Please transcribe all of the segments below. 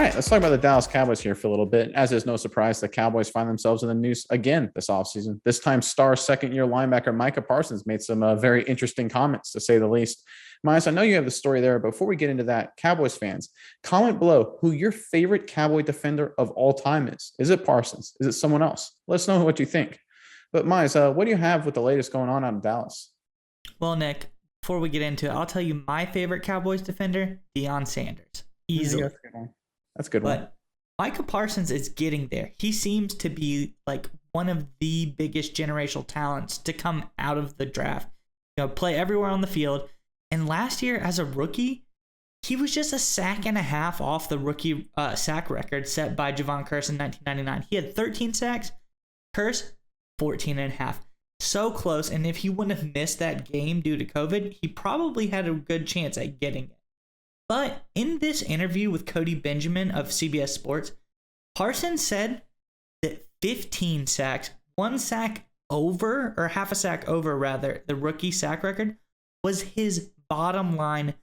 right, let's talk about the Dallas Cowboys here for a little bit. As is no surprise, the Cowboys find themselves in the news again this offseason. This time, star second-year linebacker Micah Parsons made some very interesting comments, to say the least. Miles, I know you have the story there, but before we get into that, Cowboys fans, comment below who your favorite Cowboy defender of all time is. Is it Parsons? Is it someone else? Let us know what you think. But Miles, what do you have with the latest going on out of Dallas? Well, Nick, before we get into it, I'll tell you my favorite Cowboys defender, Deion Sanders. Easily. Yeah, that's a good one. But Micah Parsons is getting there. He seems to be like one of the biggest generational talents to come out of the draft. Play everywhere on the field. And last year, as a rookie, he was just a sack and a half off the rookie sack record set by Javon Curse in 1999. He had 13 sacks. Curse, 14 and a half. So close. And if he wouldn't have missed that game due to COVID, he probably had a good chance at getting it. But in this interview with Cody Benjamin of CBS Sports, Parsons said that 15 sacks, one sack over, or half a sack over rather, the rookie sack record was his bottom line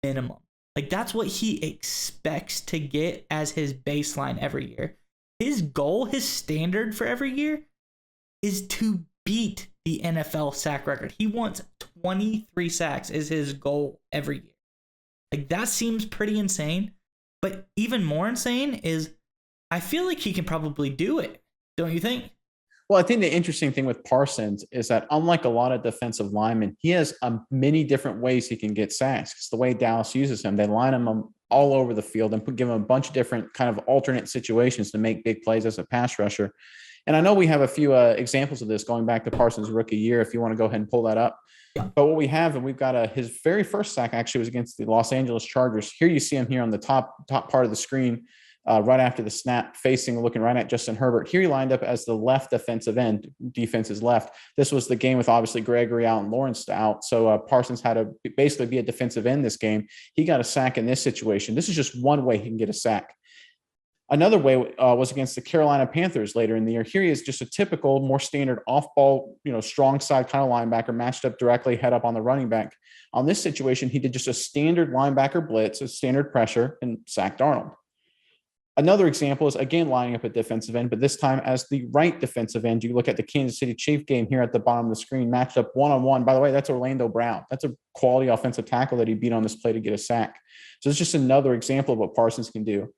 minimum. Like, that's what he expects to get as his baseline every year. His goal, his standard for every year is to beat the NFL sack record. He wants 23 sacks is his goal every year. Like, that seems pretty insane. But even more insane is I feel like he can probably do it. Don't you think? Well, I think the interesting thing with Parsons is that unlike a lot of defensive linemen, he has many different ways he can get sacks. It's the way Dallas uses him. They line him all over the field and give him a bunch of different kind of alternate situations to make big plays as a pass rusher. And I know we have a few examples of this going back to Parsons' rookie year, if you want to go ahead and pull that up. Yeah. But what we have, and we've got his very first sack actually was against the Los Angeles Chargers. Here you see him here on the top part of the screen, right after the snap, looking right at Justin Herbert. Here he lined up as the left defensive end. Defense is left. This was the game with obviously Gregory out and Lawrence out. So Parsons had to basically be a defensive end this game. He got a sack in this situation. This is just one way he can get a sack. Another way was against the Carolina Panthers later in the year. Here he is, just a typical, more standard off-ball, strong side kind of linebacker matched up directly head up on the running back. On this situation, he did just a standard linebacker blitz, a standard pressure, and sacked Darnold. Another example is, again, lining up at defensive end, but this time as the right defensive end. You look at the Kansas City Chiefs game here at the bottom of the screen, matched up one-on-one. By the way, that's Orlando Brown. That's a quality offensive tackle that he beat on this play to get a sack. So it's just another example of what Parsons can do.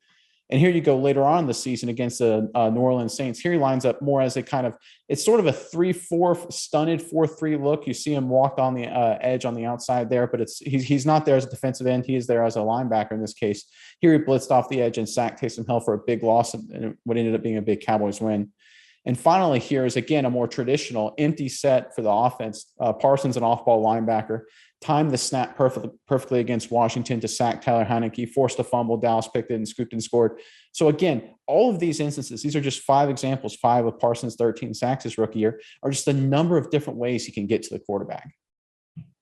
And here you go later on in the season against the New Orleans Saints. Here he lines up more as a kind of, it's sort of a 3-4 stunted 4-3 look. You see him walk on the edge on the outside there, but he's not there as a defensive end. He is there as a linebacker in this case. Here he blitzed off the edge and sacked Taysom Hill for a big loss and what ended up being a big Cowboys win. And finally, here is, again, a more traditional empty set for the offense. Parsons, an off-ball linebacker, timed the snap perfectly against Washington to sack Tyler Heineke, forced a fumble. Dallas picked it and scooped and scored. So, again, all of these instances, these are just 5 examples, 5 with Parsons' 13 sacks his rookie year, are just a number of different ways he can get to the quarterback.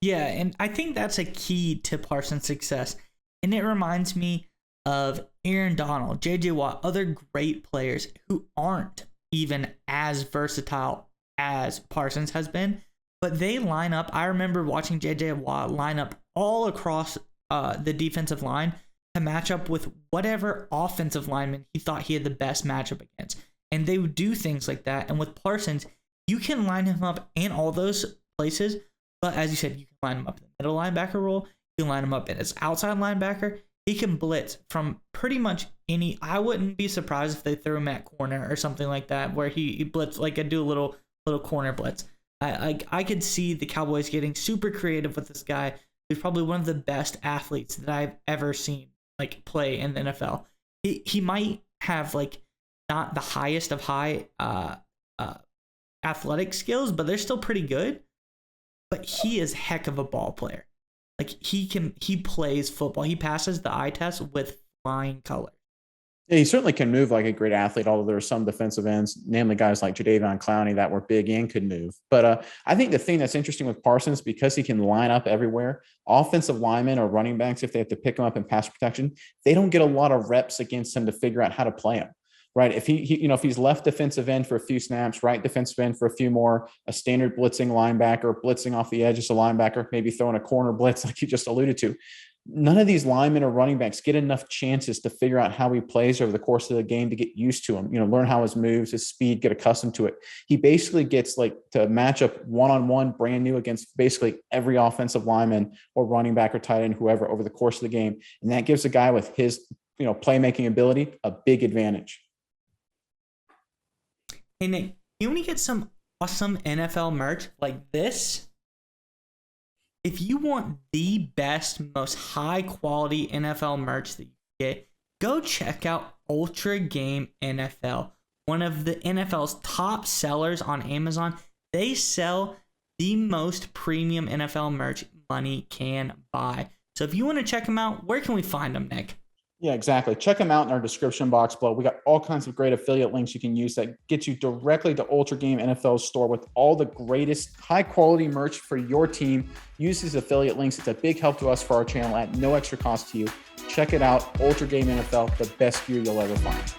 Yeah, and I think that's a key to Parsons' success. And it reminds me of Aaron Donald, J.J. Watt, other great players who aren't even as versatile as Parsons has been, but they line up. I remember watching J.J. Watt line up all across the defensive line to match up with whatever offensive lineman he thought he had the best matchup against. And they would do things like that. And with Parsons, you can line him up in all those places, but as you said, you can line him up in the middle linebacker role, you can line him up in his outside linebacker. He can blitz from pretty much any. I wouldn't be surprised if they threw him at corner or something like that, where he blitz, like I do a little corner blitz. I could see the Cowboys getting super creative with this guy, who's probably one of the best athletes that I've ever seen play in the NFL. He might have not the highest of high athletic skills, but they're still pretty good. But he is heck of a ball player. He plays football. He passes the eye test with flying colors. Yeah, he certainly can move like a great athlete, although there are some defensive ends, namely guys like Jadeveon Clowney, that were big and could move. But I think the thing that's interesting with Parsons, because he can line up everywhere, offensive linemen or running backs, if they have to pick him up in pass protection, they don't get a lot of reps against him to figure out how to play him. Right. If if he's left defensive end for a few snaps, right defensive end for a few more, a standard blitzing linebacker, blitzing off the edge as a linebacker, maybe throwing a corner blitz like you just alluded to. none of these linemen or running backs get enough chances to figure out how he plays over the course of the game to get used to him, learn how his moves, his speed, get accustomed to it. He basically gets like to match up one-on-one brand new against basically every offensive lineman or running back or tight end, whoever, over the course of the game. And that gives a guy with his, playmaking ability a big advantage. Hey, Nick, you want to get some awesome NFL merch like this? If you want the best, most high quality NFL merch that you get, go check out Ultra Game NFL, one of the NFL's top sellers on Amazon. They sell the most premium NFL merch money can buy. So if you want to check them out, where can we find them, Nick? Yeah, exactly. Check them out in our description box below. We got all kinds of great affiliate links you can use that get you directly to Ultra Game NFL's store with all the greatest high quality merch for your team. Use these affiliate links. It's a big help to us for our channel at no extra cost to you. Check it out. Ultra Game NFL, the best gear you'll ever find.